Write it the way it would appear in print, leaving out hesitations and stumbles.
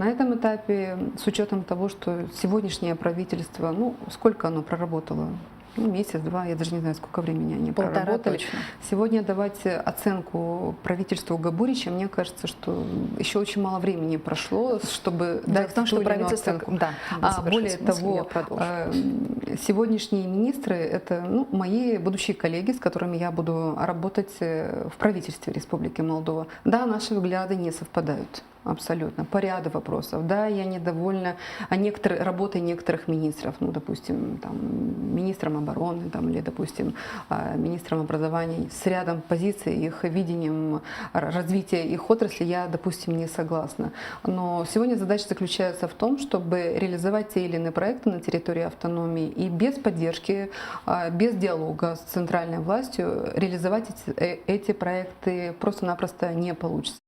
На этом этапе, с учетом того, что сегодняшнее правительство, ну, сколько оно проработало? Ну, месяц-два, я даже не знаю, сколько времени они Полтора проработали. точно. Сегодня давать оценку правительству Габурича, мне кажется, что еще очень мало времени прошло, чтобы Дело дать в том, ту что или иную правительство, оценку. да, Более завершите мысль, я того, продолжу. сегодняшние министры – это, ну, мои будущие коллеги, с которыми я буду работать в правительстве Республики Молдова. Да, наши взгляды не совпадают. Абсолютно. По ряду вопросов. Да, я недовольна работой некоторых министров, ну, допустим, там, министром обороны там, или, допустим, министром образования. С рядом позиций, их видением развития их отрасли я, допустим, не согласна. Но сегодня задача заключается в том, чтобы реализовать те или иные проекты на территории автономии и без поддержки, без диалога с центральной властью реализовать эти проекты просто-напросто не получится.